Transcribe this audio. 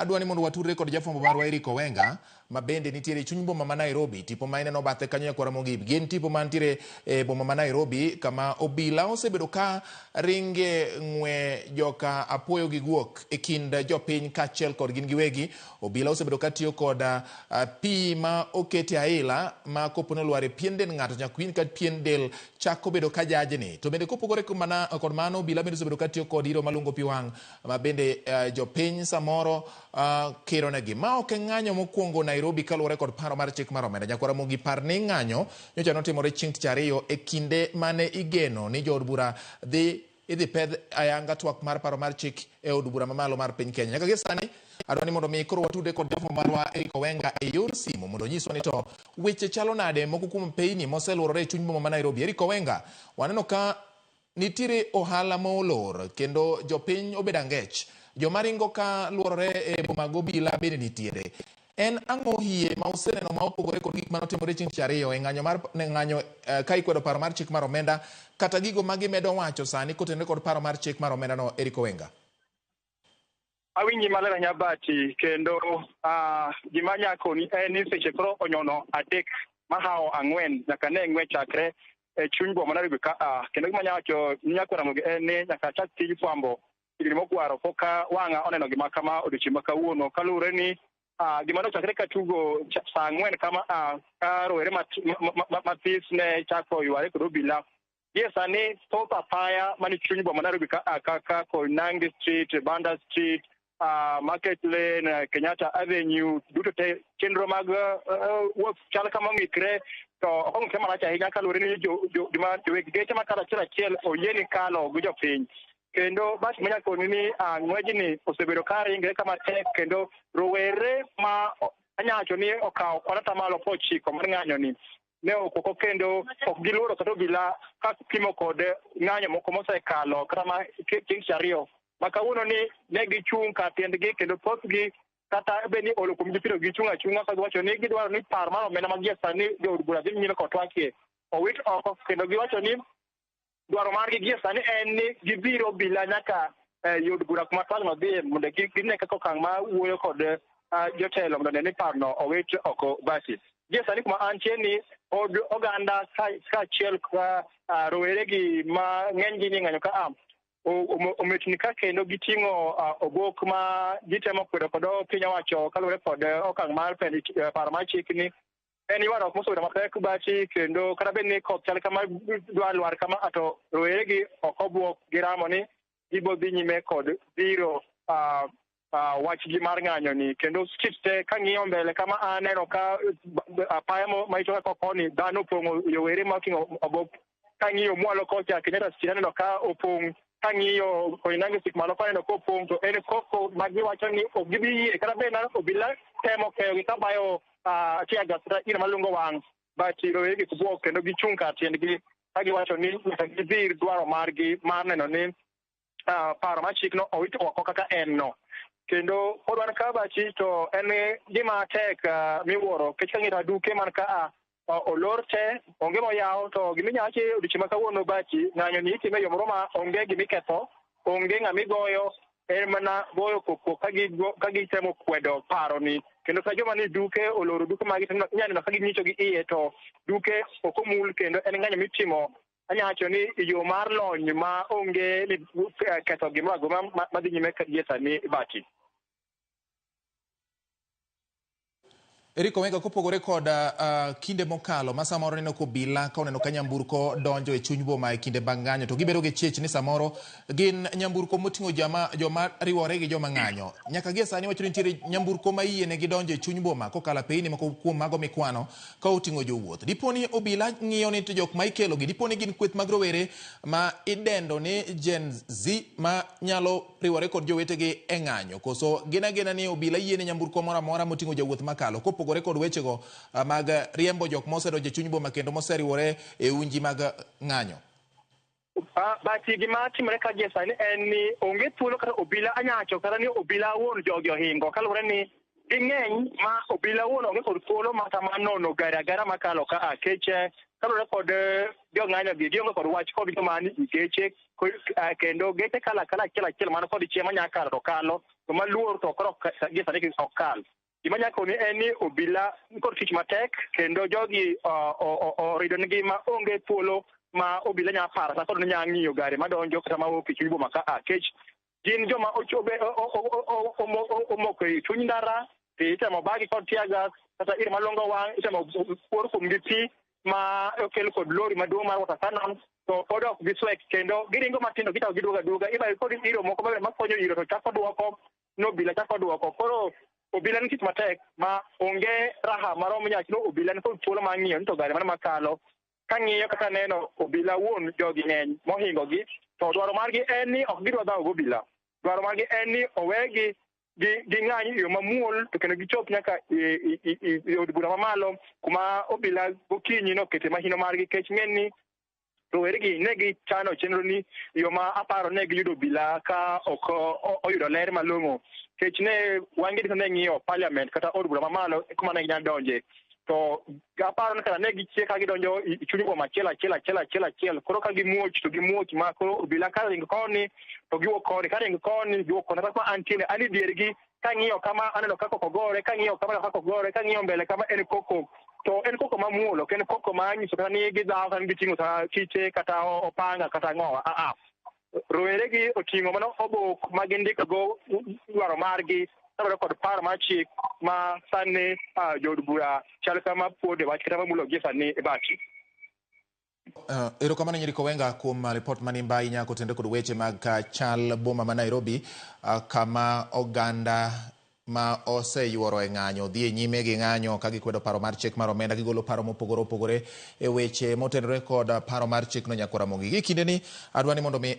adwani mondo watudre kod jafwambo marwa Eric Owenga ma bende nitiere e chuny boma ma Nairobi. Tipo ma ineno bathe kanyo Nyakora Mogib gin tipo mantiere e boma ma Nairobi kama obila osebedo ka ringe ng'we joka apoyo gi guok e kind jopiny kaachiel kod gin giwegi. Obila osebedo ka tiyo kod pi ma okete aila ma kopo nolwar e pien del ng'ato nyakwin ka pien del chako bedo ka jajni. To bende kopogore kod mano obila bende osebedo ka tiyo kod iro malungo pi wang' ma bende jopiny samoro kironegi. Ma ok ng'anyo mokwongo Nairobi kaluwore kod paro mar chik mar omenda. Nyakora Mogik par ni ng'anyo nyocha notimore chieng' tich ariyo e kinde mane igeno ni jood bura idhi pedh ayanga twak mar paro mar chik e od bura mamalo mar piny Kenya. Nyaka gi sani adwani mondo mi koro watude kod jafwambo marwa Eric Owenga e yor simo mondo nyiswa ni to weche chalo nade moko kuom peyni moseluorore e chuny boma ma Nairobi. Eric Owenga, waneno ka nitiere ohala ma olor kendo jopiny obedo ang'ech. Joma ringo ka luorore e boma gobila bende nitiere. En ang'o hie ma useneno ma opogore kod gik manotimore chieng' tich ariyo e ng'anyo ka ikwedo paro mar chik mar omenda kata gigo ma gimedo wacho sani kotenore kod paro mar chik mar omenda no, Eric Owenga? Awinji maler Nyabati, kendo gima nyakoni en ni seche koro onyono adek mahawo ang'wen nyaka ne ng'we chakre e chuny boma Nairobi ka kendo gima nyawacho Nyakora Mogik en ni nyaka chak tij fwambo higni mokwaro koka wang'a oneno gima kama odiochieng' ma kawuono kaluwore ni gima nochakre ka tugo saa ang'wen kama ka rowere mathis ne chako yware kod obila. Gie sani thoth apaya mani chuny boma Nairobi kaka Koinange Street, Banda Street, Market Lane, Kenyatta Avenue, duto te chenro mag wuoth chal kama ng'ikre to ok ong'ikre marach ahinya kaluwore ni joweg geche makalo achiel oyieni kalo gi jopiny. Kendo bas manyakoni ni ng'wejni osebedo ka ringre kama tek kendo rowere ma anyawacho ni okawo kwan atamalo 9 mar ng'anyoni ne okoko kendo ok giluoro kata obila ka pimo kod ng'anyo moko mosekalo kata ma chieng' tich ariyo ma kawuono ni ne gichung' kar tiendgi kendo thothgi kata be ni olo kuom gipiro gichung' achung'a ka giwacho ni gidwaro ni paro mar omenda ma gie sani jood bura dhi nyime kod twakie owit oko kendo giwacho ni dwaro margi gie sani en ni gibiro obila nyaka yod bura kuma twagno dhiye mondo gine kaka okang' ma wuoyo kod jotelo mondo ne ni parono owit oko basi. Gie sani kuma antie ni od oganda kaachiel ka roweregi ma ng'enygi ni ng'anyo ka ometni ka kendo giting'o obok ma gitemo kwedo kod piny owacho kaluwore kod okang' mar paro mar chikni. En ywaruok mosebedo mapek bati kendo kata bed ni koth chal kama dwa lwar kama to roweregi ok obwok giramo ni gibodhi nyime kod dhiro wachgi mar ng'anyoni. Kendo street te kang'iyo mbele kama aneno ka apaya ma itoka kokoni dhano opong'o yowere ma oting'o obok. Kang'iyo mwalo kocha Kenyatta Street aneno ka opong', kang'iyo Koinange Street malo ka aneno ka opong', to en koko ma giwacho ni ok gibi yie kata bed na obila temo keyogi ka bayo tiaga kata iro malungo wang' bati roweregi kubwok kendo gichung' kar tiendgi ka giwacho ni nyaka gidhir dwaro margi mar neno ni paro mar chikno owit oko kaka en no. Kendo pod wan ka bati to en gima tek miwuoro kech kang'ito duke man ka olor te onge moyaw to giminyawacho odiochieng' ma kawuono bati ng'anyoni itime e yo moro ma onge gimiketho, onge ng'amigoyo, en mana goyo koko ka gitemo kwedo paroni. Kendo ka joma ni duke oloro duke magi nyaneno ka ging'icho gi iye to duke ok omul kendo en ng'anyo mitimo anyawacho ni yo mar lony ma onge ni ketho gimoro madhi nyime gie sani bati. Eric Owenga, kopogore kod kinde mokalo ma samoro neno kobila ka oneno ka nyamburko donjo e chuny boma e kinde bang' ng'anyo to gibedo gi chich ni samoro gin nyamburko moting'o joma riwore gi joma ng'anyo. Nyaka gie sani wacho ni nitiere nyamburko ma yiene gi donjo e chuny boma kokalo peyni moko kuom mago mikwano ka oting'o jowuoth. Diponi obila ng'iyo ni to jok ma ikelogi diponi gin kweth mag rowere ma idendo ni Gen Z ma nyalo riwore kod jowetegi e ng'anyo, koso gina ni obila yiene nyamburko moro amora moting'o jowuoth makalo kopogore kod wechego mag riembo jok mosedonjo e chuny boma kendo moseriwore e unji mag ng'anyo? Bati gima timore ka gie sani en ni onge thuolo kata obila anyawacho kata ni obila wuon jogi ohingo kaluwore ni ging'eny ma obila wuon onge kod thuolo mata ma nono gari agara makalo ka kech kaluwore kod jong'anyo gi gionge kod wach kod joma ni geche kendo geche kala achiel man kod chiemo nya kalo to kalo to maluor to koro gi sani ok kal. Gima nyako ni en ni obila kod tich matek kendo jogi orido nigi ma onge thuolo ma obila nya para sa kod nya ng'iyo gari madonjo kata ma opi chuny boma ka kech gin joma ochobe omoko chuny ndara itemo bagi kod tiaga kata ir malongo wang itemo por kum gi pi ma okel kod lori maduong' mar water cannon to pod ok giswek kendo giringo matindo gitawo giduoga iba kod iro moko ma konyo iro to chako duoko nobila chako duoko koro obila ni tich matek ma onge raha marom nyach no obila ni kod thuolo mang'iyo to gari mana makalo ka ng'iyo kata neno obila wuon jogi ng'eny mohingo gi to dwaro margi en ni ok gidwa dhawo obila dwaro margi en ni owegi gi ng'any yo mamuol to kendo gichop nyaka od bura mamalo kuma obila gokinyi no kete mahino margi kech ng'eny ni roweregi ne gichano chenro ni yo ma aparo ne giyudo obila ka ok oyudo ler malong'o kech ne wangedi ne ng'iyo parliament kata od bura mamalo kuma ne ginyalo donje to aparo ni kata ne gichie ka gidonjo chuny boma achiel koro ka gimuoch to gimuoch ma koro obila ka ring koni to giwuok koni ka ring koni giwuok koni kaka antiene ani diergi ka ng'iyo kama aneno kaka ogore ka ng'iyo kama kaka ogore ka ng'iyo mbele kama en koko to en koko mamuol ok en koko manyiso kata ni gidhawo kata giting'o kata kiche kata opanga kata ng'owa roweregi oting'o mana obok ma gindikogo dwaro margi saboda kod paro mar chik ma sani jood bura chal kama puode wach kata mamulo gi sani e bati. Erokamano nyiri Kowenga kuom report mani mbai nyako tende kod weche mag chal boma ma Nairobi kama oganda ma oseyuoro e ng'anyo dhi e nyime gi ng'anyo ka gikwedo paro mar chik mar omenda gigolo paro mopogore opogore e weche motenore kod paro mar chik no nyaka Ramogi. Gi kinde ni adwani mondo mi